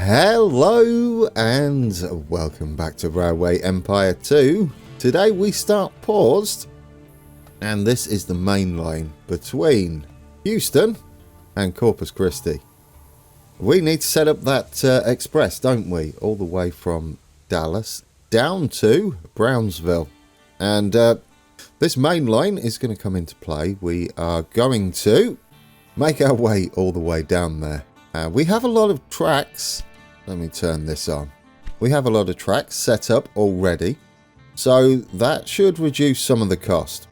Hello and welcome back to Railway Empire 2. Today we start paused, and this is the main line between Houston and Corpus Christi. We need to set up that express, don't we? All the way from Dallas down to Brownsville. And this main line is going to come into play. We are going to make our way all the way down there. We have a lot of tracks. Let me turn this on. We have a lot of tracks set up already, so that should reduce some of the cost.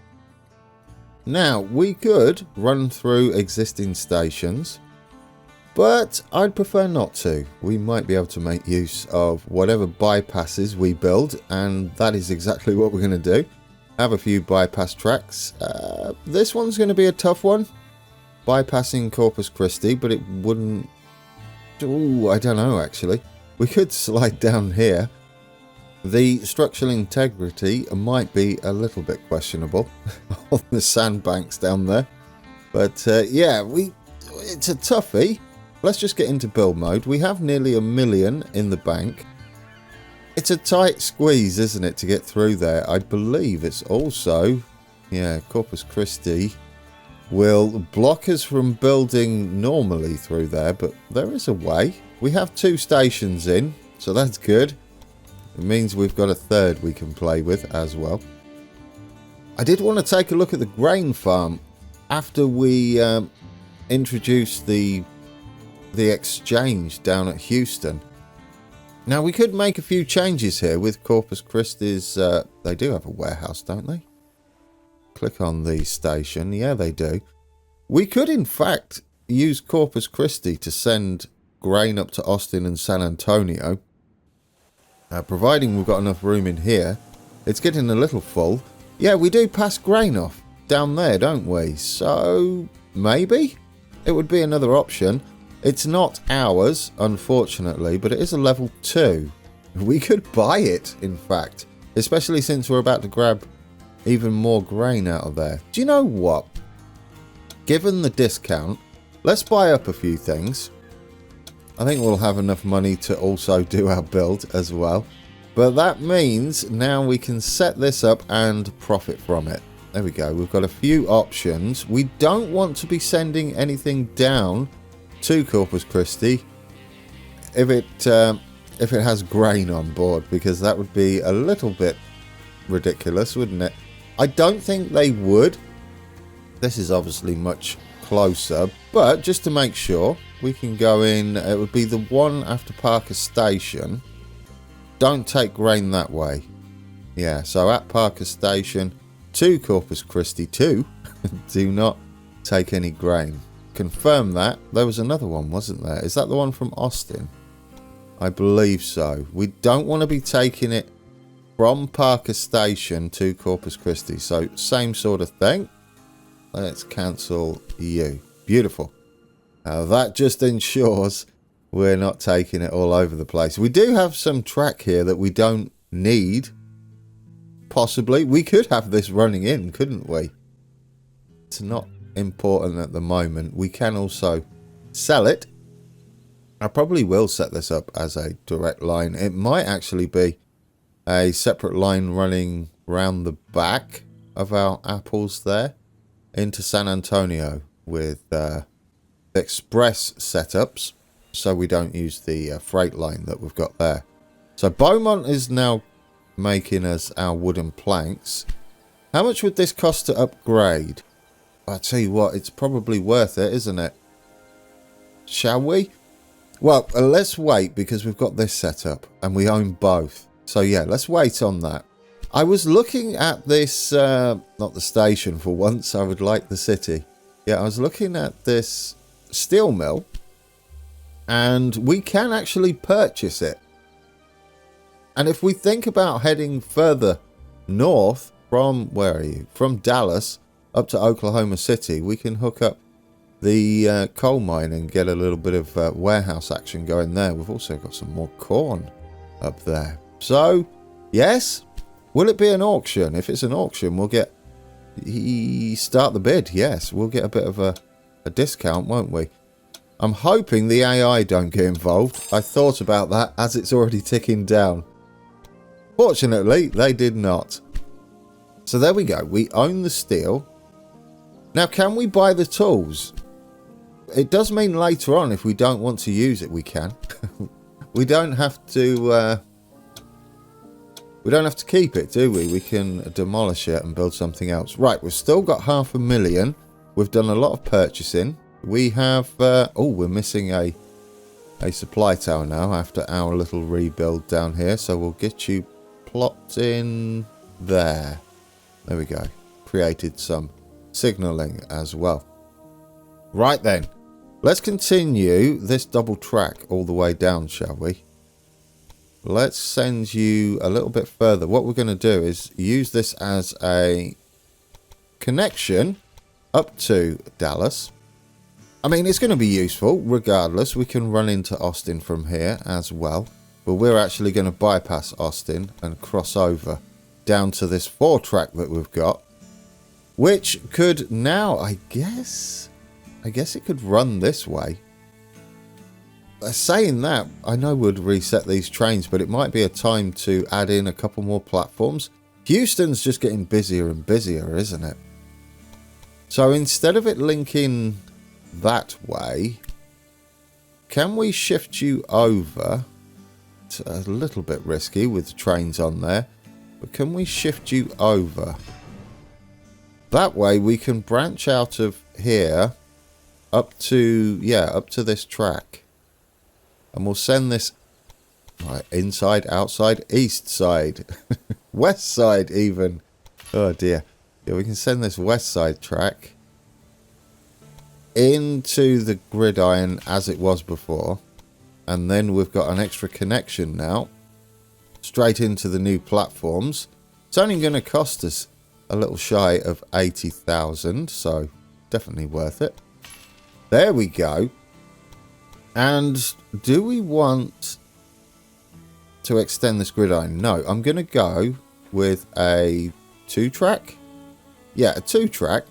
Now, we could run through existing stations, but I'd prefer not to. We might be able to make use of whatever bypasses we build, and that is exactly what we're going to do. Have a few bypass tracks. This one's going to be a tough one, bypassing Corpus Christi, but it wouldn't... Ooh, I don't know actually. We could slide down here. The structural integrity might be a little bit questionable on the sandbanks down there. But yeah, it's a toughie. Let's just get into build mode. We have nearly $1 million in the bank. It's a tight squeeze, isn't it, to get through there? I believe it's also, yeah, Corpus Christi will block us from building normally through there, but there is a way. We have 2 stations in, so that's good. It means we've got a third we can play with as well. I did want to take a look at the grain farm after we introduced the exchange down at Houston. Now, we could make a few changes here with Corpus Christi's. They do have a warehouse, don't they? Click on the station. Yeah, they do. We could, in fact, use Corpus Christi to send grain up to Austin and San Antonio. Providing we've got enough room in here. It's getting a little full. Yeah, we do pass grain off down there, don't we? So, maybe it would be another option. It's not ours, unfortunately, but it is a level 2. We could buy it, in fact. Especially since we're about to grab even more grain out of there. Do you know what? Given the discount, let's buy up a few things. I think we'll have enough money to also do our build as well. But that means now we can set this up and profit from it. There we go. We've got a few options. We don't want to be sending anything down to Corpus Christi if it has grain on board, because that would be a little bit ridiculous, wouldn't it? I don't think they would. This is obviously much closer, but just to make sure, we can go in. It would be the one after Parker Station. Don't take grain that way. Yeah, so at Parker Station to Corpus Christi 2, do not take any grain. Confirm that. There was another one, wasn't there? Is that the one from Austin? I believe so. We don't want to be taking it from Parker Station to Corpus Christi. So, same sort of thing. Let's cancel you. Beautiful. Now, that just ensures we're not taking it all over the place. We do have some track here that we don't need. Possibly. We could have this running in, couldn't we? It's not important at the moment. We can also sell it. I probably will set this up as a direct line. It might actually be a separate line running round the back of our apples there into San Antonio with express setups, so we don't use the freight line that we've got there. So Beaumont is now making us our wooden planks. How much would this cost to upgrade? I tell you what, it's probably worth it, isn't it? Shall we? Well, let's wait, because we've got this set up and we own both. So yeah, let's wait on that. I was looking at this, not the station for once, I would like the city. Yeah, I was looking at this steel mill, and we can actually purchase it. And if we think about heading further north from, where are you? From Dallas up to Oklahoma City, we can hook up the coal mine and get a little bit of warehouse action going there. We've also got some more corn up there. So, yes, will it be an auction? If it's an auction, we'll get... Start the bid, yes. We'll get a bit of a discount, won't we? I'm hoping the AI don't get involved. I thought about that as it's already ticking down. Fortunately, they did not. So there we go. We own the steel. Now, can we buy the tools? It does mean later on, if we don't want to use it, we can. We don't have to keep it, do we? We can demolish it and build something else. Right, we've still got 500,000. We've done a lot of purchasing. We have... oh, we're missing a supply tower now after our little rebuild down here. So we'll get you plopped in there. There we go. Created some signalling as well. Right then. Let's continue this double track all the way down, shall we? Let's send you a little bit further. What we're going to do is use this as a connection up to Dallas. I mean, it's going to be useful regardless. We can run into Austin from here as well. But we're actually going to bypass Austin and cross over down to this 4-track that we've got. Which could now, I guess it could run this way. Saying that, I know we'd reset these trains, but it might be a time to add in a couple more platforms. Houston's just getting busier and busier, isn't it? So instead of it linking that way, can we shift you over? It's a little bit risky with the trains on there, but can we shift you over? That way we can branch out of here up to this track. And we'll send this right, inside, outside, east side, west side even. Oh dear. Yeah, we can send this west side track into the gridiron as it was before. And then we've got an extra connection now straight into the new platforms. It's only going to cost us a little shy of 80,000, so definitely worth it. There we go. And do we want to extend this gridiron? No, I'm going to go with a 2-track. Yeah, a 2-track,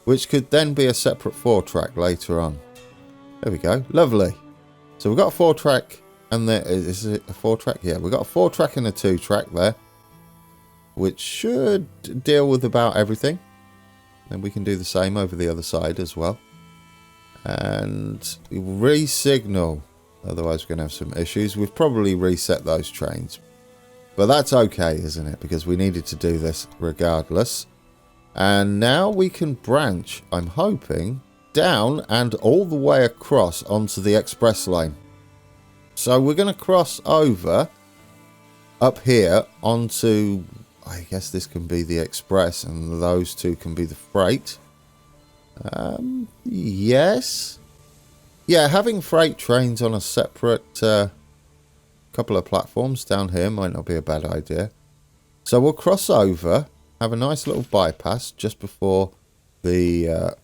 which could then be a separate 4-track later on. There we go. Lovely. So we've got a 4-track, and there is it a 4-track? Yeah, we've got a 4-track and a 2-track there, which should deal with about everything. And we can do the same over the other side as well. And re-signal, otherwise we're going to have some issues. We've probably reset those trains, but that's okay, isn't it? Because we needed to do this regardless. And now we can branch, I'm hoping, down and all the way across onto the express lane. So we're going to cross over up here onto, I guess this can be the express and those two can be the freight. Yes. Yeah, having freight trains on a separate couple of platforms down here might not be a bad idea. So we'll cross over, have a nice little bypass just before the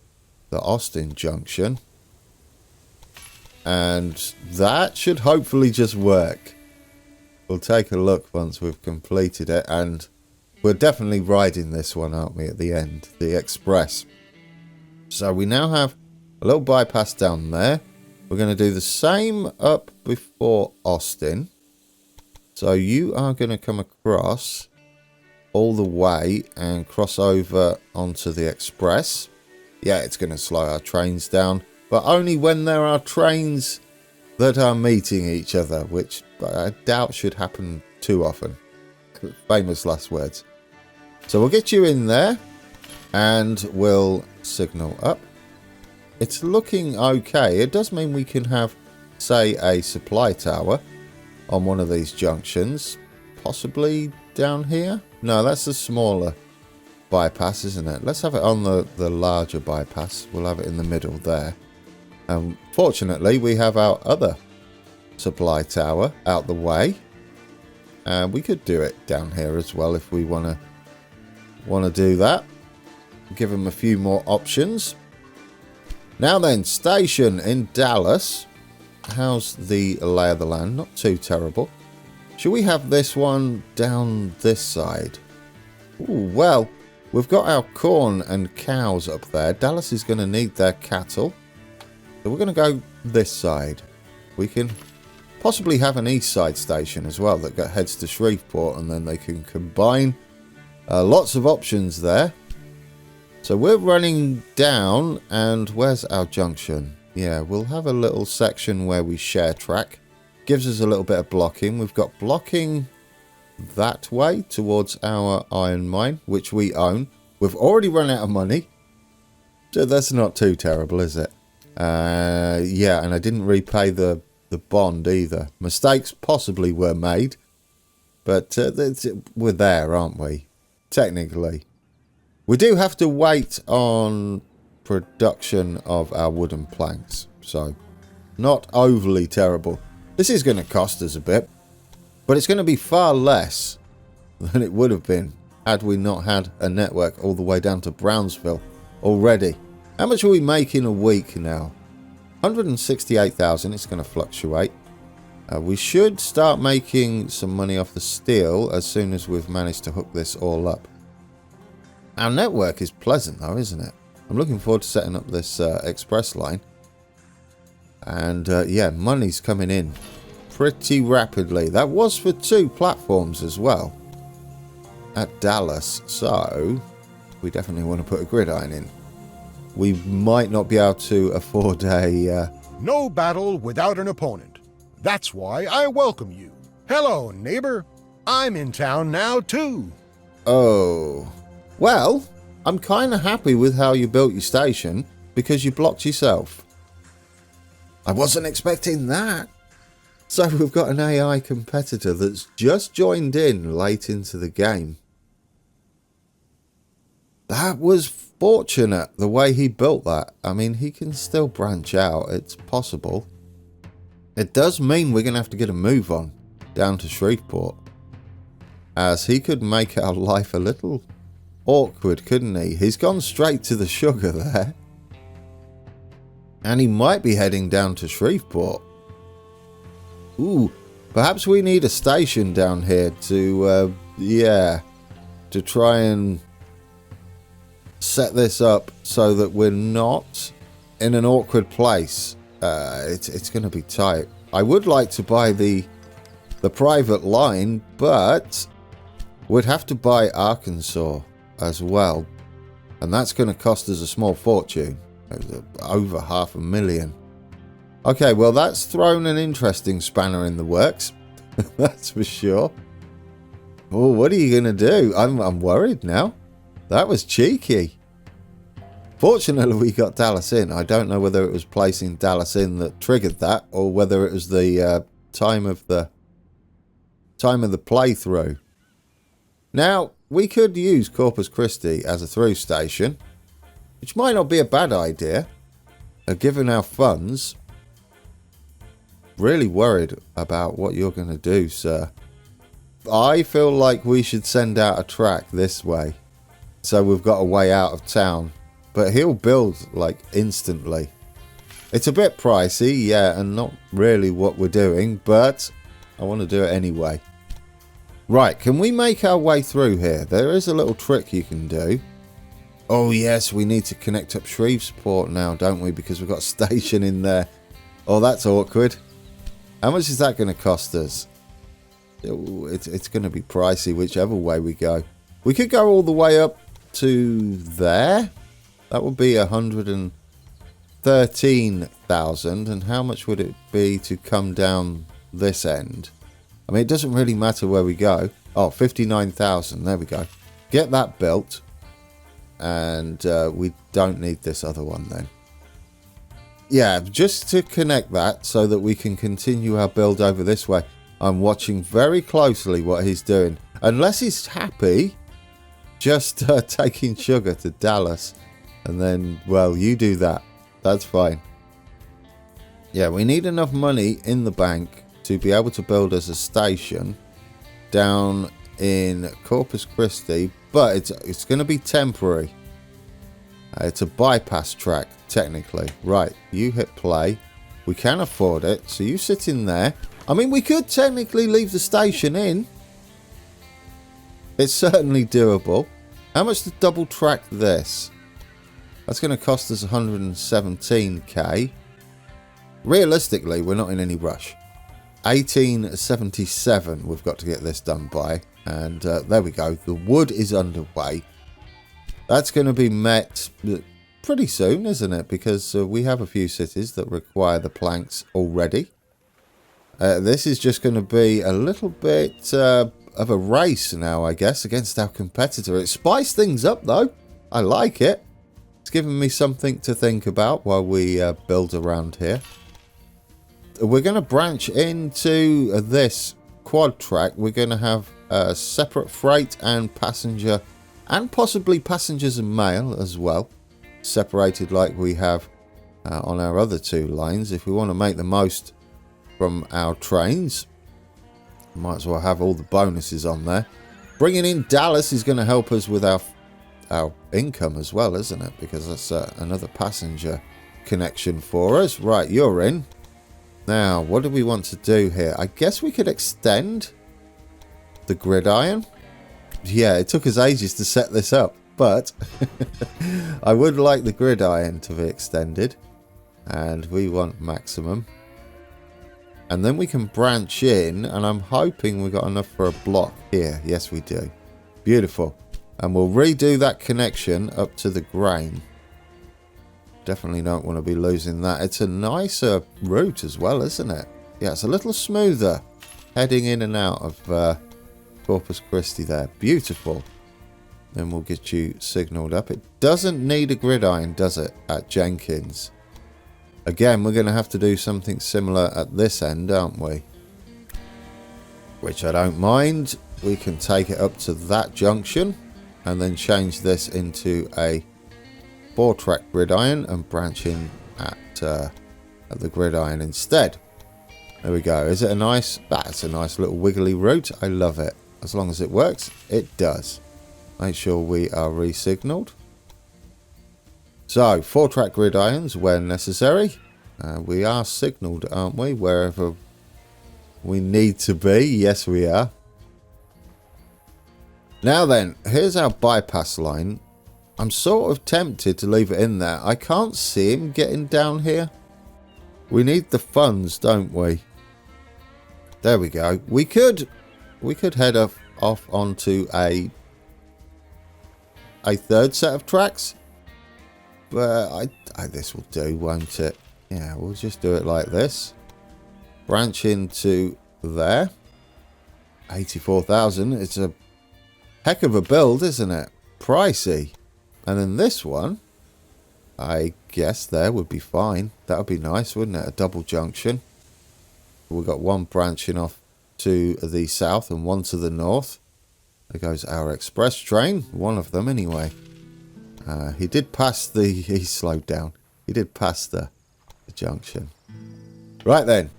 Austin junction. And that should hopefully just work. We'll take a look once we've completed it, and we're definitely riding this one, aren't we, at the end, the express. So we now have a little bypass down there. We're going to do the same up before Austin. So you are going to come across all the way and cross over onto the express. Yeah, it's going to slow our trains down, but only when there are trains that are meeting each other, which I doubt should happen too often. Famous last words. So we'll get you in there and we'll signal up. It's looking okay. It does mean we can have, say, a supply tower on one of these junctions. Possibly down here? No, that's the smaller bypass, isn't it? Let's have it on the larger bypass. We'll have it in the middle there. Fortunately, we have our other supply tower out the way. And we could do it down here as well if we want to do that. Give them a few more options. Now then, station in Dallas. How's the lay of the land? Not too terrible. Should we have this one down this side? Ooh, well, we've got our corn and cows up there. Dallas is going to need their cattle. So we're going to go this side. We can possibly have an east side station as well that heads to Shreveport, and then they can combine. Lots of options there. So we're running down, and where's our junction? Yeah, we'll have a little section where we share track. Gives us a little bit of blocking. We've got blocking that way towards our iron mine, which we own. We've already run out of money, so that's not too terrible, is it? Yeah, and I didn't repay the bond either. Mistakes possibly were made, but we're there, aren't we? Technically. We do have to wait on production of our wooden planks, so not overly terrible. This is going to cost us a bit, but it's going to be far less than it would have been had we not had a network all the way down to Brownsville already. How much are we making a week now? 168,000. It's going to fluctuate. We should start making some money off the steel as soon as we've managed to hook this all up. Our network is pleasant though, isn't it? I'm looking forward to setting up this express line. And yeah, money's coming in pretty rapidly. That was for 2 platforms as well at Dallas, so we definitely want to put a gridiron in. We might not be able to afford a... No battle without an opponent. That's why I welcome you. Hello, neighbor. I'm in town now, too. Oh. Well, I'm kind of happy with how you built your station, because you blocked yourself. I wasn't expecting that. So we've got an AI competitor that's just joined in late into the game. That was fortunate, the way he built that. I mean, he can still branch out. It's possible. It does mean we're going to have to get a move on down to Shreveport, as he could make our life a little awkward, couldn't he? He's gone straight to the sugar there. And he might be heading down to Shreveport. Ooh, perhaps we need a station down here to, yeah, to try and set this up so that we're not in an awkward place. It's going to be tight. I would like to buy the private line, but we'd have to buy Arkansas as well, and that's going to cost us a small fortune, over $500,000. Okay, well, that's thrown an interesting spanner in the works. That's for sure. Oh, what are you going to do? I'm worried now. That was cheeky. Fortunately, we got Dallas in. I don't know whether it was placing Dallas in that triggered that, or whether it was the time of the playthrough. Now, we could use Corpus Christi as a through station, which might not be a bad idea, given our funds. Really worried about what you're going to do, sir. I feel like we should send out a track this way, so we've got a way out of town. But he'll build, like, instantly. It's a bit pricey, yeah, and not really what we're doing, but I want to do it anyway. Right, can we make our way through here? There is a little trick you can do. Oh, yes, we need to connect up Shreveport now, don't we? Because we've got a station in there. Oh, that's awkward. How much is that going to cost us? It's going to be pricey whichever way we go. We could go all the way up to there. That would be 113,000. And how much would it be to come down this end? I mean, it doesn't really matter where we go. Oh, 59,000. There we go. Get that built. And we don't need this other one then. Yeah, just to connect that so that we can continue our build over this way. I'm watching very closely what he's doing. Unless he's happy just taking sugar to Dallas. And then, well, you do that. That's fine. Yeah, we need enough money in the bank to be able to build us a station down in Corpus Christi. But it's going to be temporary. It's a bypass track, technically. Right, you hit play. We can afford it, so you sit in there. I mean, we could technically leave the station in. It's certainly doable. How much to double track this? That's going to cost us 117k. realistically, we're not in any rush. 1877 we've got to get this done by. And there we go. The wood is underway. That's going to be met pretty soon, isn't it? Because we have a few cities that require the planks already. This is just going to be a little bit of a race now, I guess, against our competitor. It spiced things up, though. I like it. It's given me something to think about while we build around here. We're going to branch into this quad track. We're going to have separate freight and passenger, and possibly passengers and mail as well, separated like we have on our other two lines. If we want to make the most from our trains, might as well have all the bonuses on there. Bringing in Dallas is going to help us with our income as well, isn't it? Because that's another passenger connection for us. Right, you're in. Now, what do we want to do here? I guess we could extend the gridiron. Yeah, it took us ages to set this up, but I would like the gridiron to be extended, and we want maximum. And then we can branch in, and I'm hoping we got enough for a block here. Yes, we do. Beautiful. And we'll redo that connection up to the grain. Definitely don't want to be losing that. It's a nicer route as well, isn't it? Yeah, it's a little smoother heading in and out of Corpus Christi there. Beautiful. Then we'll get you signalled up. It doesn't need a gridiron, does it, at Jenkins? Again, we're going to have to do something similar at this end, aren't we? Which I don't mind. We can take it up to that junction and then change this into a 4-track gridiron and branch in at the gridiron instead. There we go. Is it a nice... That's a nice little wiggly route. I love it. As long as it works, it does. Make sure we are re-signalled. So, 4-track gridirons where necessary. We are signalled, aren't we? Wherever we need to be. Yes, we are. Now then, here's our bypass line. I'm sort of tempted to leave it in there. I can't see him getting down here. We need the funds, don't we? There we go. We could head off onto a third set of tracks. But this will do, won't it? Yeah, we'll just do it like this. Branch into there. 84,000. It's a heck of a build, isn't it? Pricey. And then this one, I guess there would be fine. That would be nice, wouldn't it? A double junction. We've got one branching off to the south and one to the north. There goes our express train. One of them, anyway. He did pass the... He slowed down. He did pass the junction. Right then.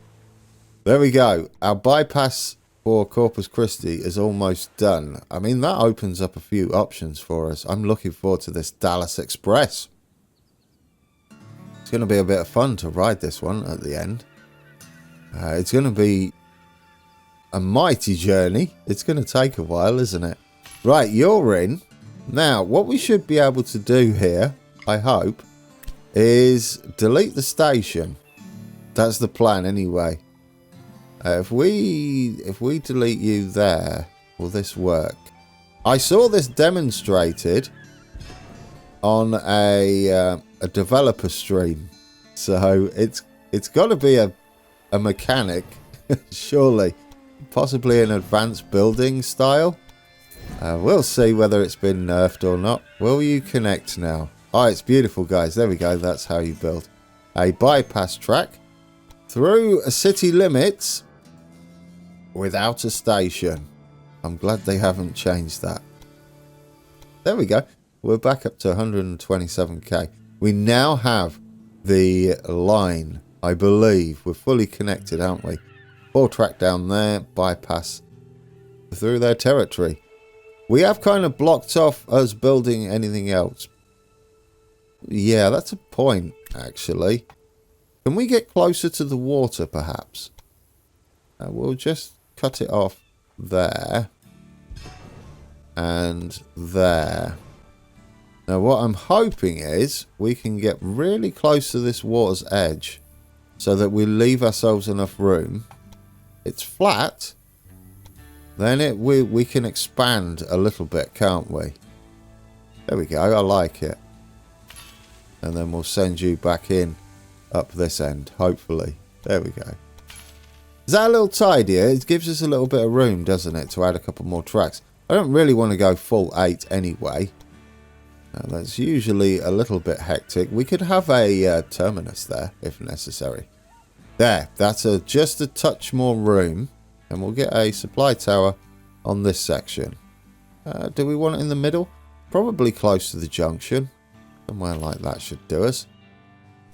There we go. Our bypass for Corpus Christi is almost done. I mean, that opens up a few options for us. I'm looking forward to this Dallas Express. It's going to be a bit of fun to ride this one at the end. It's going to be a mighty journey. It's going to take a while, isn't it? Right, you're in. Now, what we should be able to do here, I hope, is delete the station. That's the plan anyway. If we delete you there, will this work? I saw this demonstrated on a developer stream, so it's got to be a mechanic, surely, possibly an advanced building style. We'll see whether it's been nerfed or not. Will you connect now? Oh, it's beautiful, guys. There we go. That's how you build a bypass track through city limits. Without a station. I'm glad they haven't changed that. There we go. We're back up to 127k. We now have the line, I believe. We're fully connected, aren't we? 4-track down there, bypass through their territory. We have kind of blocked off us building anything else. Yeah, that's a point, actually. Can we get closer to the water, perhaps? We'll just cut it off there and there. Now what I'm hoping is we can get really close to this water's edge so that we leave ourselves enough room. It's flat. Then we can expand a little bit, can't we? There we go. I like it. And then we'll send you back in up this end, hopefully. There we go. Is that a little tidier? It gives us a little bit of room, doesn't it, to add a couple more tracks. I don't really want to go full 8 anyway. That's usually a little bit hectic. We could have a terminus there, if necessary. There, that's just a touch more room. And we'll get a supply tower on this section. Do we want it in the middle? Probably close to the junction. Somewhere like that should do us.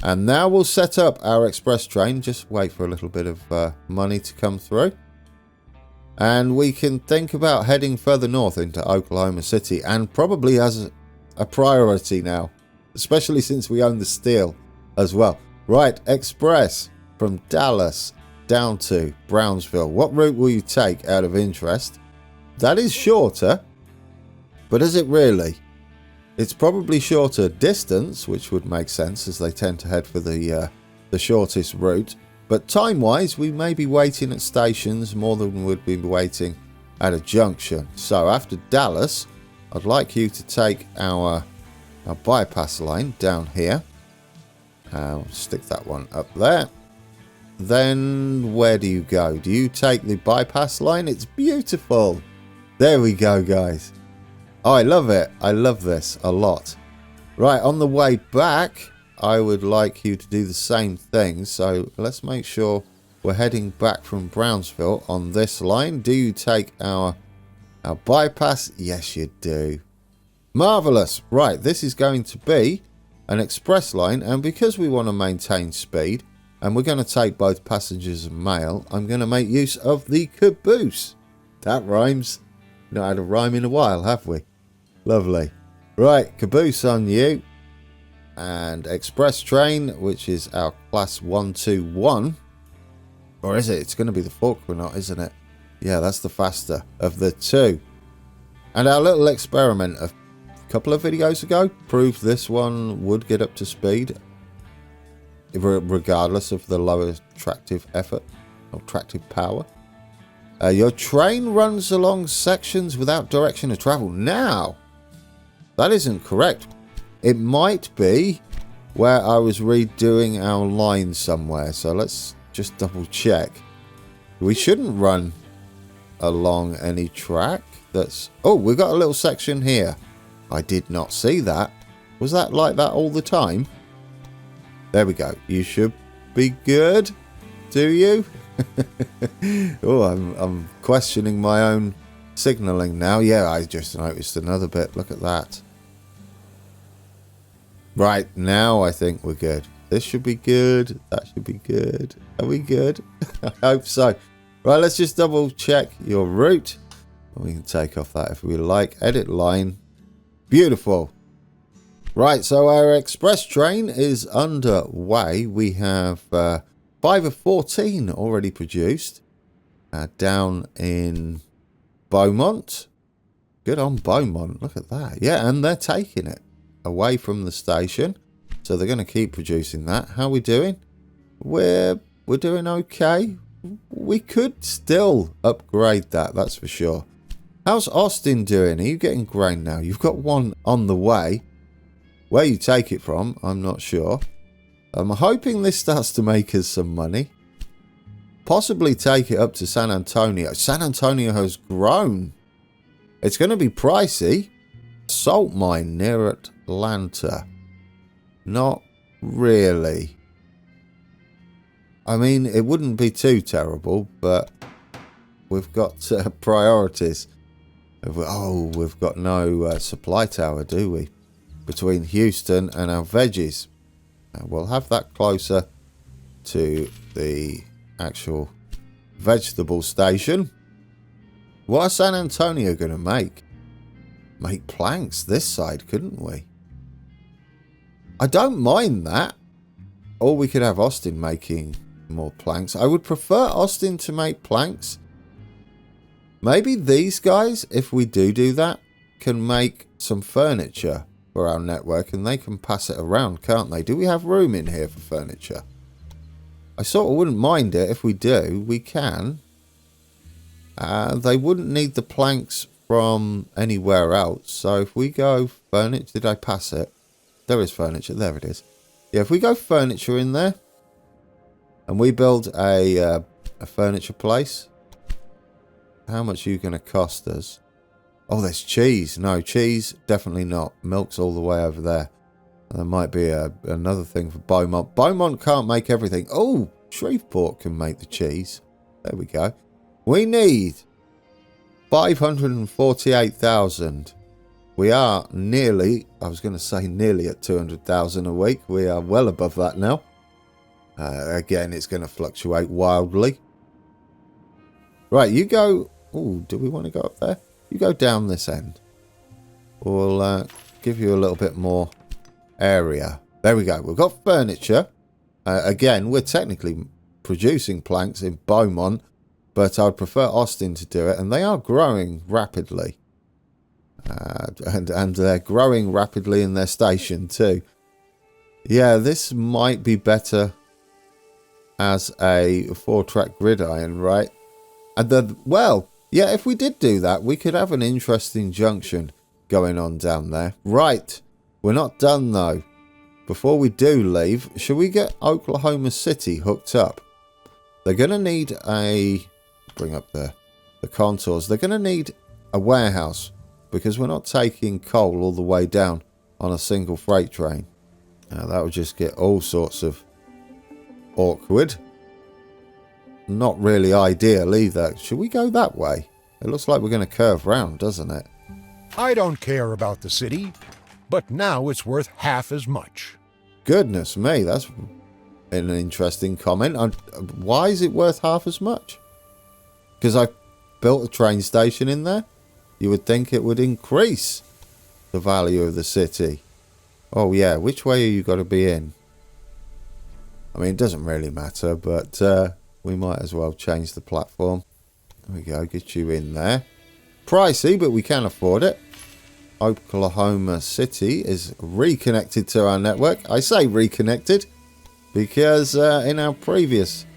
And now we'll set up our express train. Just wait for a little bit of money to come through. And we can think about heading further north into Oklahoma City. And probably as a priority now. Especially since we own the steel as well. Right, express from Dallas down to Brownsville. What route will you take out of interest? That is shorter. But is it really? It's probably shorter distance, which would make sense as they tend to head for the shortest route. But time-wise, we may be waiting at stations more than we'd be waiting at a junction. So after Dallas, I'd like you to take our bypass line down here. I'll stick that one up there. Then where do you go? Do you take the bypass line? It's beautiful. There we go, guys. Oh, I love it. I love this a lot. Right, on the way back, I would like you to do the same thing. So let's make sure we're heading back from Brownsville on this line. Do you take our bypass? Yes, you do. Marvelous. Right, this is going to be an express line. And because we want to maintain speed, and we're going to take both passengers and mail, I'm going to make use of the caboose. That rhymes. Not had a rhyme in a while, have we? Lovely. Right, caboose on you. And express train, which is our class 121. Or is it? It's going to be the Forkanaut, isn't it? Yeah, that's the faster of the two. And our little experiment a couple of videos ago proved this one would get up to speed, regardless of the lower tractive effort or tractive power. Your train runs along sections without direction of travel. Now, that isn't correct. It might be where I was redoing our line somewhere. So let's just double check. We shouldn't run along any track. That's... Oh, we've got a little section here. I did not see that. Was that like that all the time? There we go. You should be good. Do you? Oh, I'm questioning my own signalling now. Yeah, I just noticed another bit. Look at that. Right, now I think we're good. This should be good. That should be good. Are we good? I hope so. Right, let's just double check your route. We can take off that if we like. Edit line. Beautiful. Right, so our express train is underway. We have 5 of 14 already produced down in Beaumont. Good on Beaumont. Look at that. Yeah, and they're taking it away from the station. So they're going to keep producing that. How are we doing? We're doing okay. We could still upgrade that, that's for sure. How's Austin doing? Are you getting grain now? You've got one on the way. Where you take it from, I'm not sure. I'm hoping this starts to make us some money. Possibly take it up to San Antonio. San Antonio has grown. It's going to be pricey. Salt mine near Atlanta. Not really. I mean, it wouldn't be too terrible, but we've got priorities. Oh, we've got no supply tower, do we? Between Houston and our veggies. We'll have that closer to the actual vegetable station. What is San Antonio going to make? Make planks this side, couldn't we? I don't mind that. Or we could have Austin making more planks. I would prefer Austin to make planks. Maybe these guys, if we do that, can make some furniture for our network and they can pass it around, can't they? Do we have room in here for furniture? I sort of wouldn't mind it if we do. We can. They wouldn't need the planks from anywhere else. So if we go furniture, did I pass it? There is furniture. There it is. Yeah, if we go furniture in there and we build a furniture place, how much are you going to cost us? Oh, there's cheese. No, cheese, definitely not. Milk's all the way over there. There might be another thing for Beaumont. Beaumont can't make everything. Oh, Shreveport can make the cheese. There we go. We need 548,000. We are nearly, I was going to say nearly at 200,000 a week. We are well above that now. Again, it's going to fluctuate wildly. Right, you go. Oh, do we want to go up there? You go down this end. We'll give you a little bit more area. There we go. We've got furniture. Again, we're technically producing planks in Beaumont, but I'd prefer Austin to do it, and they are growing rapidly. And they're growing rapidly in their station too. Yeah, this might be better as a 4-track gridiron, right? And then, well, yeah, if we did do that, we could have an interesting junction going on down there. Right, we're not done though. Before we do leave, should we get Oklahoma City hooked up? They're going to need a... Bring up the contours. They're going to need a warehouse because we're not taking coal all the way down on a single freight train. That would just get all sorts of awkward. Not really ideal either. Should we go that way? It looks like we're going to curve round, doesn't it? I don't care about the city, but now it's worth half as much. Goodness me, that's an interesting comment. Why is it worth half as much? Because I built a train station in there? You would think it would increase the value of the city. Oh yeah, which way are you got to be in? I mean, it doesn't really matter, but we might as well change the platform. There we go, get you in there. Pricey, but we can afford it. Oklahoma City is reconnected to our network. I say reconnected because in our previous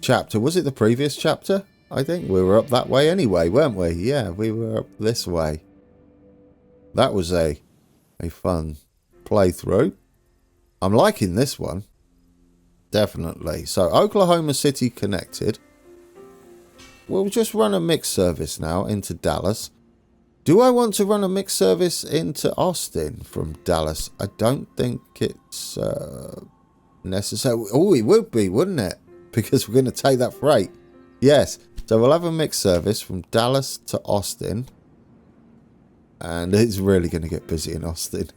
chapter, was it the previous chapter? I think we were up that way anyway, weren't we? Yeah, we were up this way. That was a fun playthrough. I'm liking this one. Definitely. So Oklahoma City connected. We'll just run a mixed service now into Dallas. Do I want to run a mixed service into Austin from Dallas? I don't think it's necessary. Oh, it would be, wouldn't it? Because we're going to take that freight. Yes. So we'll have a mixed service from Dallas to Austin. And it's really going to get busy in Austin.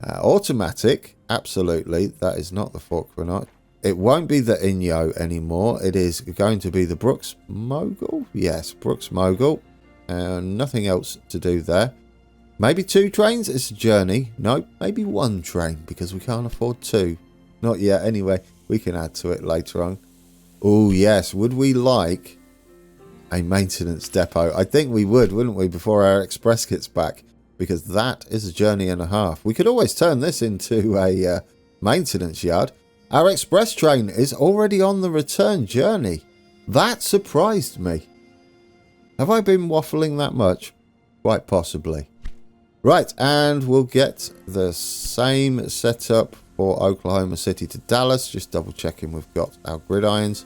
Automatic. Absolutely. That is not the Fork Granite. It won't be the Inyo anymore. It is going to be the Brooks Mogul. Yes, Brooks Mogul. Nothing else to do there. Maybe 2 trains? It's a journey. Nope, maybe 1 train because we can't afford 2. Not yet. Anyway, we can add to it later on. Oh, yes. Would we like a maintenance depot? I think we would, wouldn't we, before our express gets back? Because that is a journey and a half. We could always turn this into a maintenance yard. Our express train is already on the return journey. That surprised me. Have I been waffling that much? Quite possibly. Right, and we'll get the same setup for Oklahoma City to Dallas. Just double checking we've got our gridirons.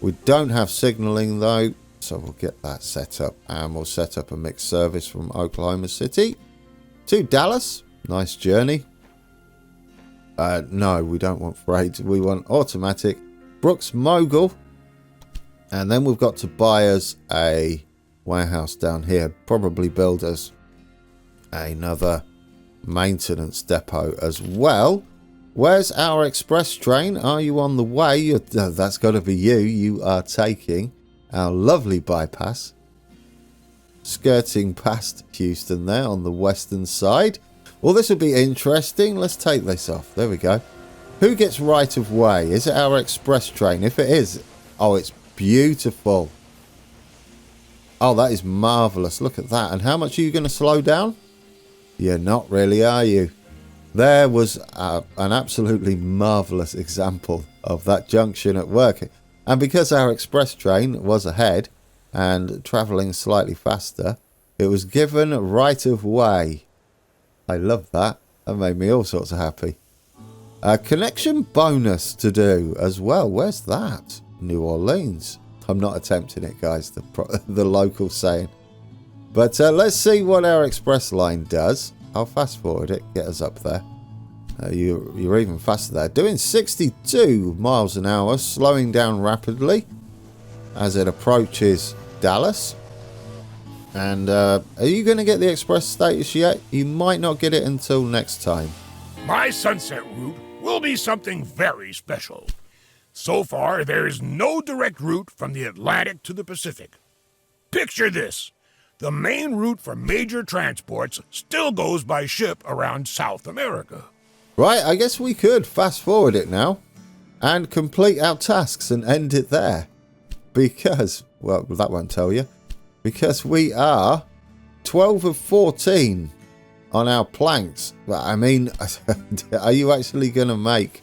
We don't have signaling though, so we'll get that set up. And we'll set up a mixed service from Oklahoma City to Dallas. Nice journey. No, we don't want freight. We want automatic. Brooks Mogul. And then we've got to buy us a warehouse down here. Probably build us another maintenance depot as well. Where's our express train? Are you on the way? That's got to be you. You are taking our lovely bypass. Skirting past Houston there on the western side. Well, this will be interesting. Let's take this off. There we go. Who gets right of way? Is it our express train? If it is, oh, it's beautiful. Oh, that is marvellous. Look at that. And how much are you going to slow down? You're not really, are you? There was an absolutely marvellous example of that junction at work. And because our express train was ahead and travelling slightly faster, it was given right of way. I love that. That made me all sorts of happy. A connection bonus to do as well. Where's that? New Orleans. I'm not attempting it, guys, the local saying. But let's see what our express line does. I'll fast forward it, get us up there. You're even faster there. Doing 62 miles an hour, slowing down rapidly as it approaches Dallas. And are you going to get the express status yet? You might not get it until next time. My sunset route will be something very special. So far, there is no direct route from the Atlantic to the Pacific. Picture this. The main route for major transports still goes by ship around South America. Right, I guess we could fast forward it now and complete our tasks and end it there. Because, well, that won't tell you. Because we are 12 of 14 on our planks. I mean, are you actually going to make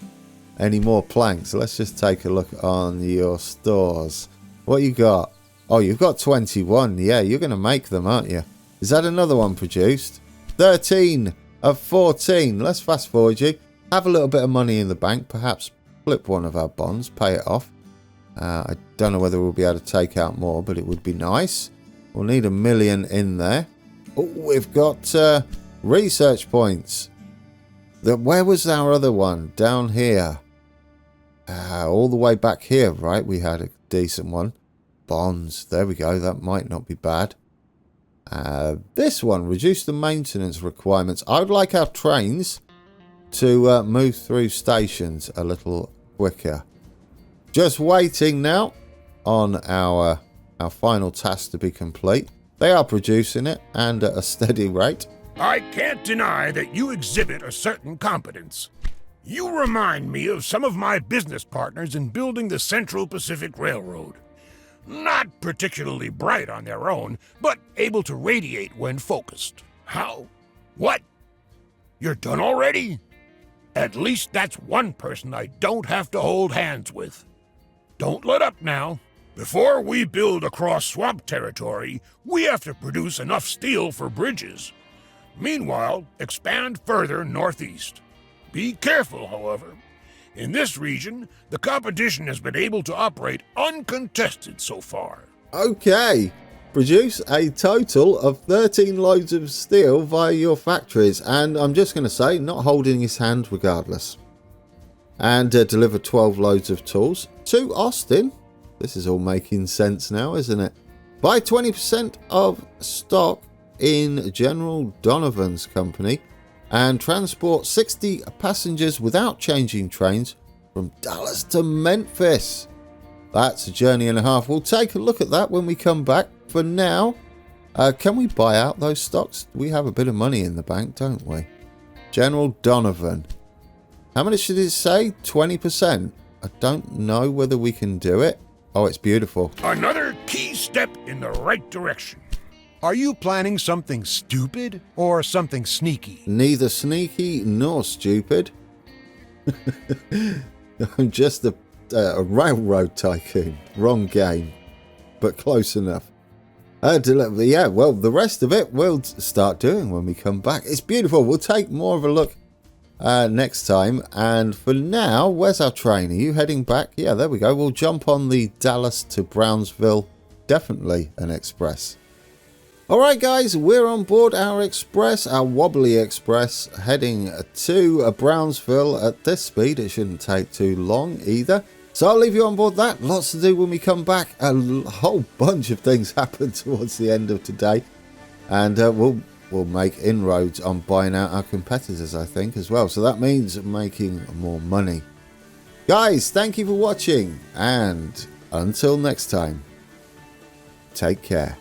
any more planks? Let's just take a look on your stores. What you got? Oh, you've got 21. Yeah, you're going to make them, aren't you? Is that another one produced? 13 of 14. Let's fast forward you. Have a little bit of money in the bank. Perhaps flip one of our bonds. Pay it off. I don't know whether we'll be able to take out more, but it would be nice. We'll need $1 million in there. Oh, we've got research points. Where was our other one? Down here. All the way back here, right? We had a decent one. Bonds. There we go. That might not be bad. This one. Reduce the maintenance requirements. I would like our trains to move through stations a little quicker. Just waiting now on our final task to be complete. They are producing it and at a steady rate. I can't deny that you exhibit a certain competence. You remind me of some of my business partners in building the Central Pacific Railroad. Not particularly bright on their own, but able to radiate when focused. How? What? You're done already? At least that's one person I don't have to hold hands with. Don't let up now. Before we build across swamp territory, we have to produce enough steel for bridges. Meanwhile, expand further northeast. Be careful, however. In this region, the competition has been able to operate uncontested so far. Okay. Produce a total of 13 loads of steel via your factories. And I'm just going to say, not holding his hand regardless. And deliver 12 loads of tools to Austin. This is all making sense now, isn't it? Buy 20% of stock in General Donovan's company. And transport 60 passengers without changing trains from Dallas to Memphis. That's a journey and a half. We'll take a look at that when we come back. For now, can we buy out those stocks? We have a bit of money in the bank, don't we? General Donovan. How much did it say? 20%. I don't know whether we can do it. Oh, it's beautiful. Another key step in the right direction. Are you planning something stupid or something sneaky? Neither sneaky nor stupid. I'm just a railroad tycoon. Wrong game, but close enough. Yeah, well, the rest of it we'll start doing when we come back. It's beautiful. We'll take more of a look next time. And for now, where's our train? Are you heading back? Yeah, there we go. We'll jump on the Dallas to Brownsville. Definitely an express. Alright guys, we're on board our express, our wobbly express, heading to Brownsville at this speed. It shouldn't take too long either. So I'll leave you on board that. Lots to do when we come back. A whole bunch of things happen towards the end of today. And we'll make inroads on buying out our competitors, I think, as well. So that means making more money. Guys, thank you for watching. And until next time, take care.